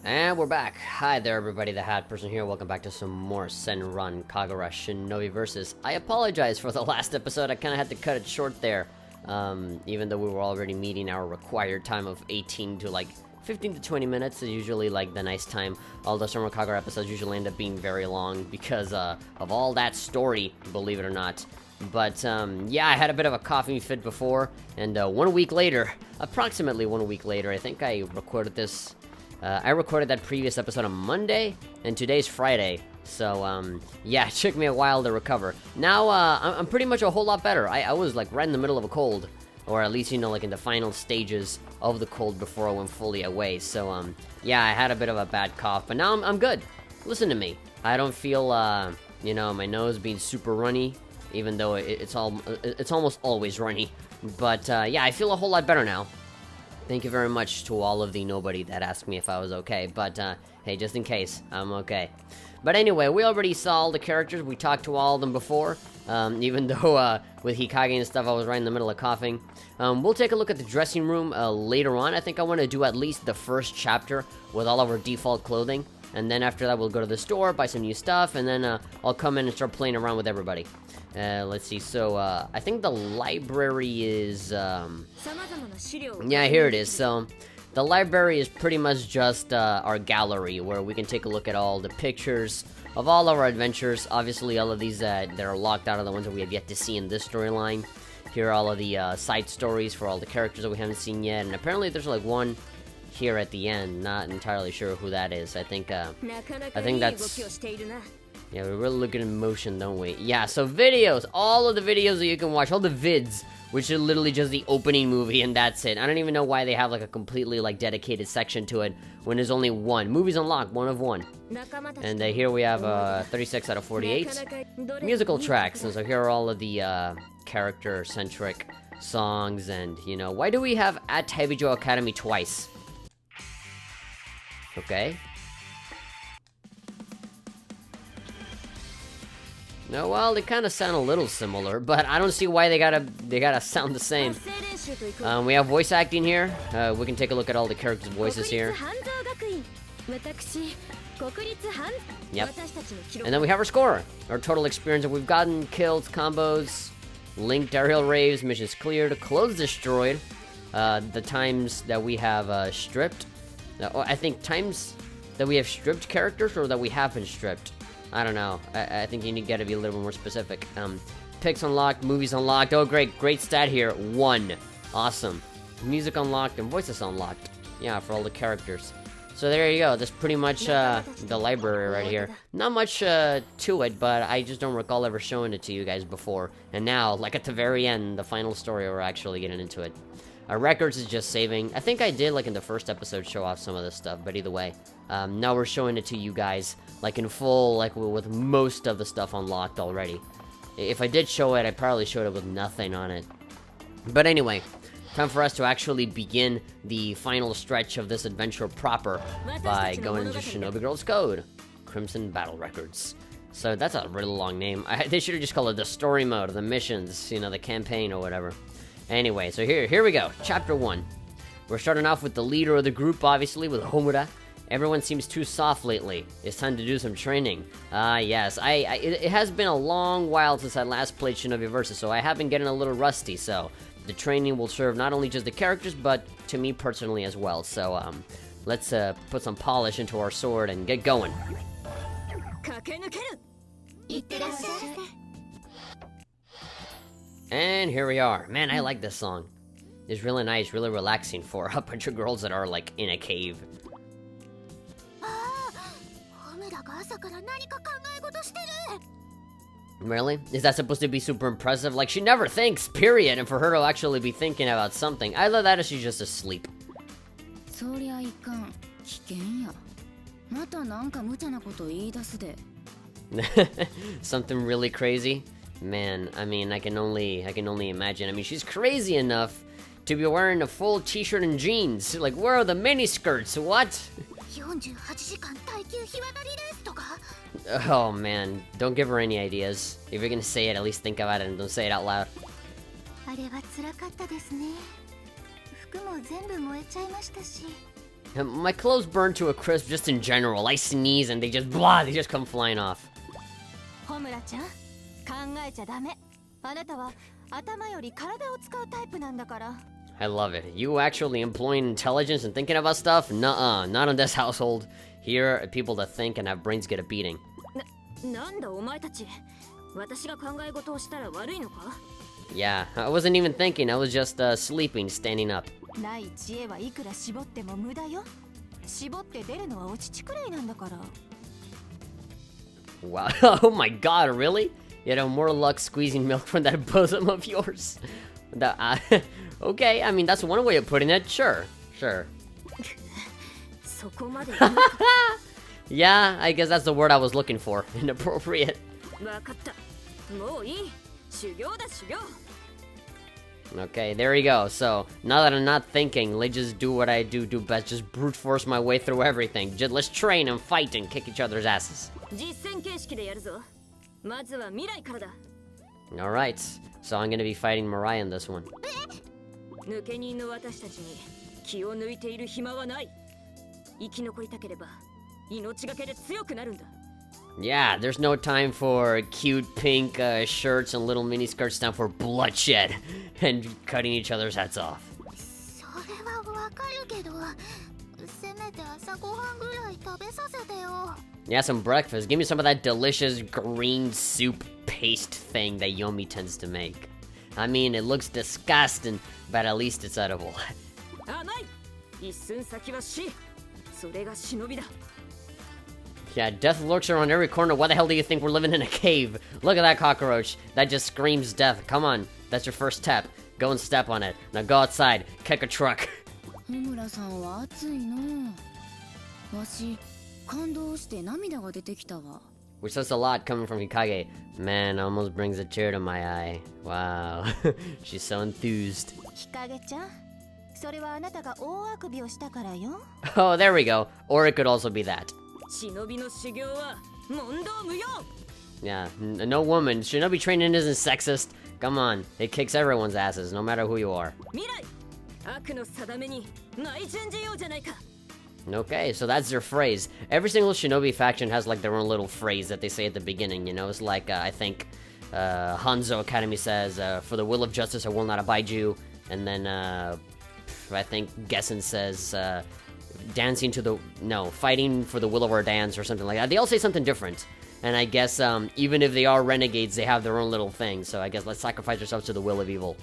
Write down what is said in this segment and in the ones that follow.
And we're back. Hi there, everybody. The Hat Person here. Welcome back to some more Senran Kagura Shinovi versus. I apologize for the last episode. I kind of had to cut it short there. Even though we were already meeting our required time of 18 to like 15 to 20 minutes is usually like the nice time. Although Senran Kagura episodes usually end up being very long because of all that story, believe it or not. But yeah, I had a bit of a coughing fit before, and 1 week later, approximately 1 week later, I think I recorded this. I recorded that previous episode on Monday, and today's Friday, so, yeah, it took me a while to recover. Now, I'm pretty much a whole lot better. I was, like, right in the middle of a cold, or at least, you know, like, in the final stages of the cold before I went fully away, so, yeah, I had a bit of a bad cough, but now I'm good. Listen to me. I don't feel, you know, my nose being super runny, even though it's almost always runny, but, yeah, I feel a whole lot better now. Thank you very much to all of the nobody that asked me if I was okay, but, hey, just in case, I'm okay. But anyway, we already saw all the characters, we talked to all of them before, even though, with Hikage and stuff, I was right in the middle of coughing. We'll take a look at the dressing room, later on. I think I want to do at least the first chapter with all of our default clothing, and then after that, we'll go to the store, buy some new stuff, and then, I'll come in and start playing around with everybody. Let's see, so, I think the library is, yeah, here it is. So, the library is pretty much just, our gallery, where we can take a look at all the pictures of all of our adventures. Obviously, all of these that are locked out are the ones that we have yet to see in this storyline. Here are all of the, side stories for all the characters that we haven't seen yet, and apparently there's, like, one here at the end. Not entirely sure who that is. I think that's... Yeah, we really look at emotion, don't we? Yeah, so videos, all of the videos that you can watch, all the vids, which are literally just the opening movie, and that's it. I don't even know why they have, like, a completely, like, dedicated section to it when there's only one. Movies Unlocked, 1 of 1. And here we have 36 out of 48 musical tracks, and so here are all of the character-centric songs, and, you know, why do we have at Taibijo Academy twice? Okay. No, well, they kind of sound a little similar, but I don't see why they gotta sound the same. We have voice acting here. We can take a look at all the characters' voices here. Yep. And then we have our score, our total experience that we've gotten: kills, combos, linked aerial raves, missions cleared, clothes destroyed, the times that we have stripped. I think times that we have stripped characters, or that we have been stripped. I don't know. I think you gotta be a little more specific. Picks unlocked, movies unlocked. Oh, great stat here. 1. Awesome. Music unlocked and voices unlocked. Yeah, for all the characters. So there you go. That's pretty much the library right here. Not much to it, but I just don't recall ever showing it to you guys before. And now, like at the very end, the final story, we're actually getting into it. Our records is just saving. I think I did, like in the first episode, show off some of this stuff, but either way. Now we're showing it to you guys, like in full, like with most of the stuff unlocked already. If I did show it, I probably showed it with nothing on it. But anyway, time for us to actually begin the final stretch of this adventure proper by going into Shinobi Girl's Code, Crimson Battle Records. So that's a really long name. They should have just called it the story mode, or the missions, you know, the campaign or whatever. Anyway, so here we go, Chapter 1. We're starting off with the leader of the group, obviously, with Homura. Everyone seems too soft lately. It's time to do some training. Yes, it has been a long while since I last played Shinobi Versus, so I have been getting a little rusty, so the training will serve not only just the characters, but to me personally as well. So, let's put some polish into our sword and get going. And here we are. Man, I like this song. It's really nice, really relaxing for a bunch of girls that are, like, in a cave. Really? Is that supposed to be super impressive? Like, she never thinks, period, and for her to actually be thinking about something. Either that or she's just asleep. Something really crazy? Man, I mean, I can only imagine. I mean, she's crazy enough to be wearing a full t-shirt and jeans. Like, where are the mini skirts? What? Oh man, don't give her any ideas. If you're gonna say it, at least think about it and don't say it out loud. My clothes burn to a crisp just in general. I sneeze and they just come flying off. Homura-chan, 考えちゃダメ。あなたは頭より体を使うタイプなんだから。 I love it. You actually employing intelligence and thinking about stuff? Nuh-uh, not in this household. Here, people that think and have brains get a beating. なんだお前たち。私が考え事をしたら悪いのか? Yeah, I wasn't even thinking. I was just sleeping, standing up. ない知恵はいくら絞っても無駄よ。絞って出るのはお乳くらいなんだから。 Wow. Oh my god, really? You had more luck squeezing milk from that bosom of yours. Okay, I mean, that's one way of putting it. Sure. Yeah, I guess that's the word I was looking for. Inappropriate. Okay, there you go. So, now that I'm not thinking, let's just do what I do best. Just brute force my way through everything. Just, let's train and fight and kick each other's asses. Alright, so I'm gonna be fighting Mariah in this one. Yeah, there's no time for cute pink shirts and little mini skirts. Time for bloodshed and cutting each other's heads off. Yeah, some breakfast. Give me some of that delicious green soup paste thing that Yomi tends to make. I mean, it looks disgusting, but at least it's edible. Yeah, death lurks around every corner. Why the hell do you think we're living in a cave? Look at that cockroach. That just screams death. Come on, that's your first step. Go and step on it. Now go outside, kick a truck. Which says a lot coming from Hikage. Man, almost brings a tear to my eye. Wow. She's so enthused. Oh, there we go. Or it could also be that. Yeah, no woman. Shinobi training isn't sexist. Come on, it kicks everyone's asses, no matter who you are. Okay, so that's their phrase. Every single Shinobi faction has like their own little phrase that they say at the beginning, you know? It's like, I think, Hanzo Academy says, for the will of justice I will not abide you. And then, I think Gessen says, fighting for the will of our dance or something like that. They all say something different. And I guess, even if they are renegades, they have their own little thing. So I guess let's sacrifice ourselves to the will of evil.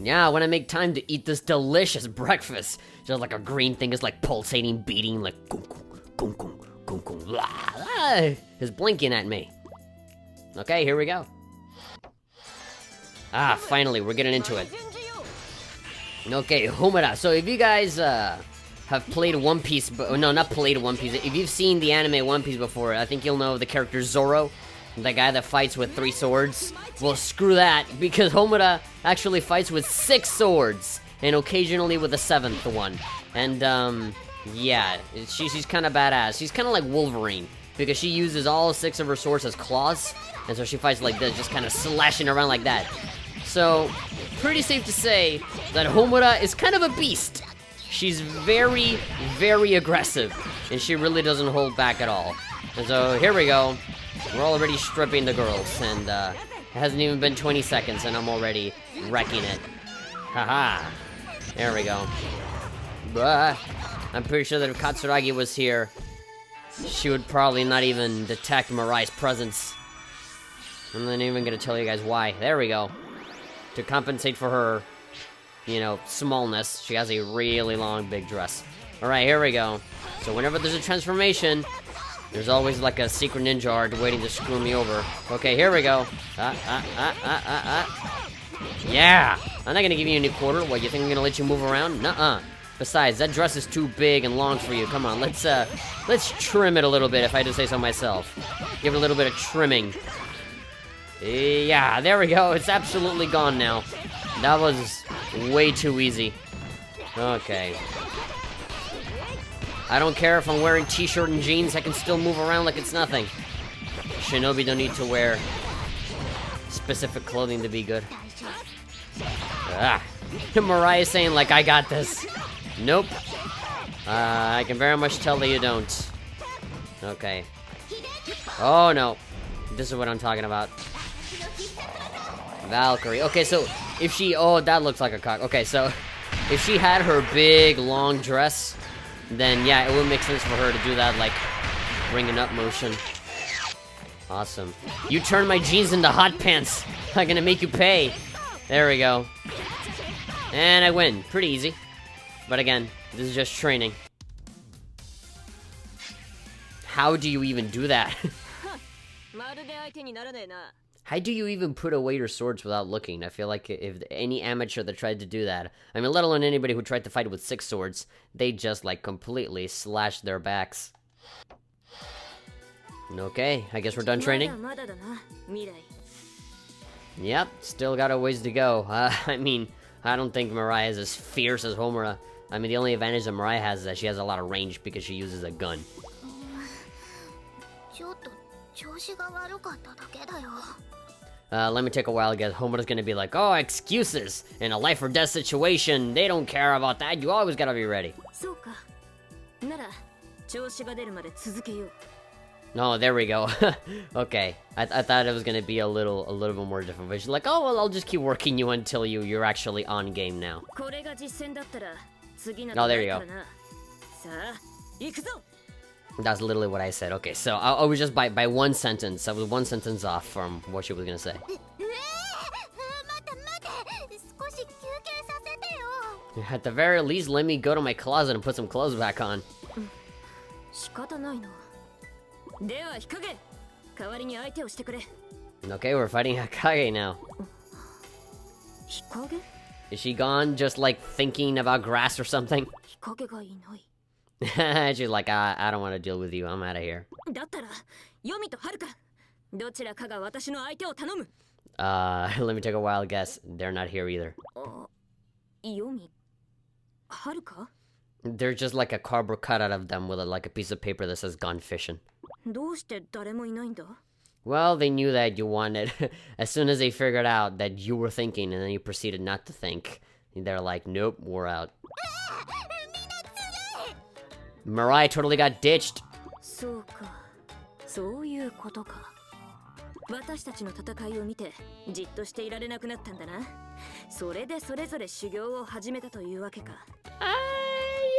Yeah, when I make time to eat this delicious breakfast. Just like a green thing is like pulsating, beating, like gung gung gung gung gung gung. Blah, blah. It's blinking at me. Okay, here we go. Ah, finally, we're getting into it. Okay, Homura. So if you guys have played One Piece, no, not played One Piece. If you've seen the anime One Piece before, I think you'll know the character Zoro, the guy that fights with 3 swords. Well, screw that, because Homura actually fights with 6 swords, and occasionally with a 7th one. And yeah, she's kind of badass. She's kind of like Wolverine, because she uses all 6 of her swords as claws, and so she fights like this, just kind of slashing around like that. So, pretty safe to say that Homura is kind of a beast. She's very, very aggressive, and she really doesn't hold back at all. And so, here we go. We're already stripping the girls, and it hasn't even been 20 seconds, and I'm already wrecking it. Haha. There we go. I'm pretty sure that if Katsuragi was here, she would probably not even detect Mirai's presence. I'm not even gonna tell you guys why. There we go. To compensate for her, you know, smallness, she has a really long, big dress. Alright, here we go. So whenever there's a transformation, there's always like a secret ninja art waiting to screw me over. Okay, here we go. Yeah! I'm not gonna give you any quarter. What, you think I'm gonna let you move around? Nuh-uh. Besides, that dress is too big and long for you. Come on, let's trim it a little bit, if I had to say so myself. Give it a little bit of trimming. Yeah, there we go. It's absolutely gone now. That was way too easy. Okay. I don't care if I'm wearing t-shirt and jeans. I can still move around like it's nothing. Shinobi don't need to wear specific clothing to be good. Ah. Mariah saying, like, I got this. Nope. I can very much tell that you don't. Okay. Oh, no. This is what I'm talking about. Valkyrie. Okay, so if she... Oh, that looks like a cock. Okay, so if she had her big, long dress, then, yeah, it would make sense for her to do that, like, bringing up motion. Awesome. You turn my jeans into hot pants. I'm gonna make you pay. There we go. And I win. Pretty easy. But again, this is just training. How do you even do that? How do you even put away your swords without looking? I feel like if any amateur that tried to do that, I mean, let alone anybody who tried to fight with 6 swords, they just, like, completely slashed their backs. Okay, I guess we're done training. Yep, still got a ways to go. I mean, I don't think Mariah is as fierce as Homura. I mean, the only advantage that Mariah has is that she has a lot of range because she uses a gun. Let me take a wild guess. Homura's gonna be like, oh, excuses! In a life or death situation, they don't care about that. You always gotta be ready. No, there we go. Okay, I thought it was gonna be a little bit more different. But she's like, oh, well, I'll just keep working you until you're actually on game now. Oh, there you go. That's literally what I said. Okay, so I was just by one sentence. I was one sentence off from what she was gonna say. At the very least, let me go to my closet and put some clothes back on. Okay, we're fighting Hikage now. Is she gone just like thinking about grass or something? She's like, I don't want to deal with you. I'm out of here. Let me take a wild guess. They're not here either. They're just like a cardboard cutout of them with like a piece of paper that says gone fishing. Well, they knew that you wanted. As soon as they figured out that you were thinking and then you proceeded not to think, they're like, nope, we're out. Mariah totally got ditched.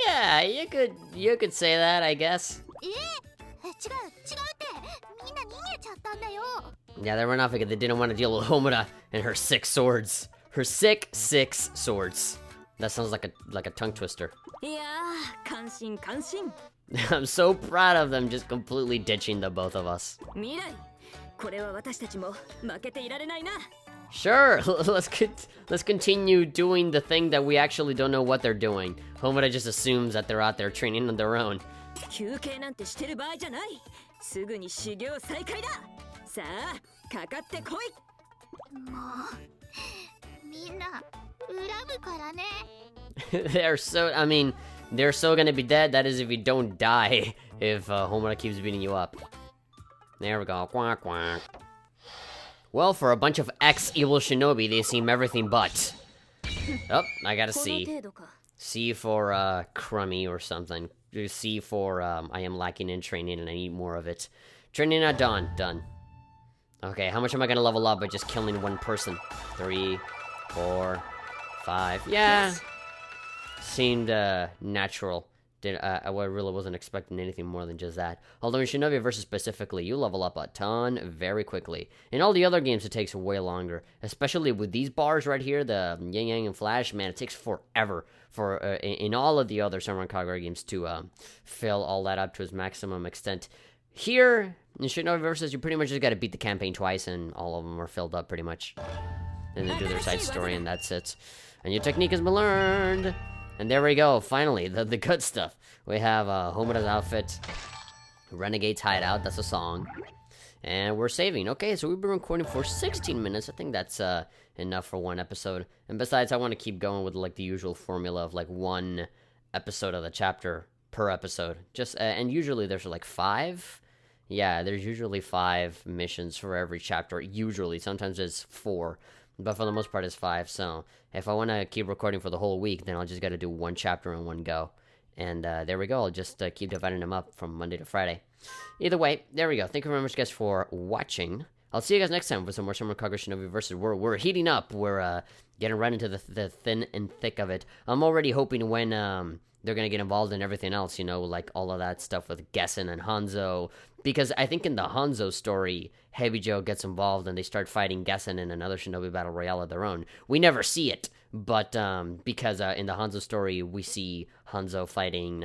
Yeah, you could say that, I guess. Yeah, they ran off because they didn't want to deal with Homura and her 6 swords. Her sick 6 swords. That sounds like a tongue twister. I'm so proud of them just completely ditching the both of us. Sure, let's continue doing the thing that we actually don't know what they're doing. Homura just assumes that they're out there training on their own. They're so gonna be dead. That is if you don't die, if Homura keeps beating you up. There we go. Quack, quack. Well, for a bunch of ex-evil shinobi, they seem everything but. Oh, I got a C. C for crummy or something. C for I am lacking in training and I need more of it. Training not done. Done. Okay, how much am I gonna level up by just killing one person? 3, 4, 5. Yeah. Seemed natural. I really wasn't expecting anything more than just that. Although in Shinovi versus specifically, you level up a ton very quickly. In all the other games, it takes way longer. Especially with these bars right here, the Yin Yang and Flash, man, it takes forever for in all of the other Senran Kagura games to fill all that up to its maximum extent. Here, in Shinovi versus, you pretty much just gotta beat the campaign twice, and all of them are filled up pretty much. And then do their side story, and that's it. And your technique has been learned. And there we go, finally, the good stuff. We have Homura's outfit, Renegade's hideout, that's a song. And we're saving. Okay, so we've been recording for 16 minutes. I think that's enough for one episode. And besides, I want to keep going with like the usual formula of like 1 episode of the chapter per episode. Just and usually there's like 5. Yeah, there's usually 5 missions for every chapter. Usually, sometimes it's 4. but for the most part, it's 5. So if I want to keep recording for the whole week, then I'll just got to do one chapter in one go. And there we go. I'll just keep dividing them up from Monday to Friday. Either way, there we go. Thank you very much, guys, for watching. I'll see you guys next time for some more Senran Kagura Shinovi versus. We're heating up. We're getting right into the thin and thick of it. I'm already hoping when they're gonna get involved in everything else, you know, like all of that stuff with Gessen and Hanzo. Because I think in the Hanzo story, Heavy Joe gets involved and they start fighting Gessen in another Shinobi Battle Royale of their own. We never see it, but because in the Hanzo story, we see Hanzo fighting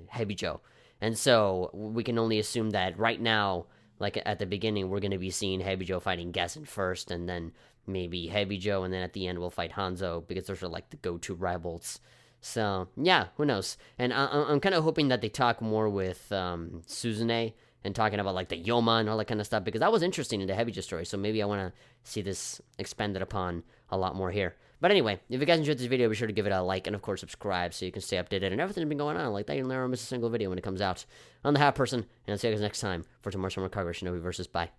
Heavy Joe. And so we can only assume that right now, like at the beginning, we're going to be seeing Heavy Joe fighting Gessen first, and then maybe Heavy Joe, and then at the end we'll fight Hanzo, because those are like the go-to rivals. So, yeah, who knows? And I'm kind of hoping that they talk more with Suzune, and talking about like the Yoma and all that kind of stuff, because that was interesting in the Heavy Joe story, so maybe I want to see this expanded upon a lot more here. But anyway, if you guys enjoyed this video, be sure to give it a like, and of course subscribe so you can stay updated and everything that's been going on like that. You'll never miss a single video when it comes out. I'm the Hat Person, and I'll see you guys next time for some more Senran Kagura Shinobi versus. Bye.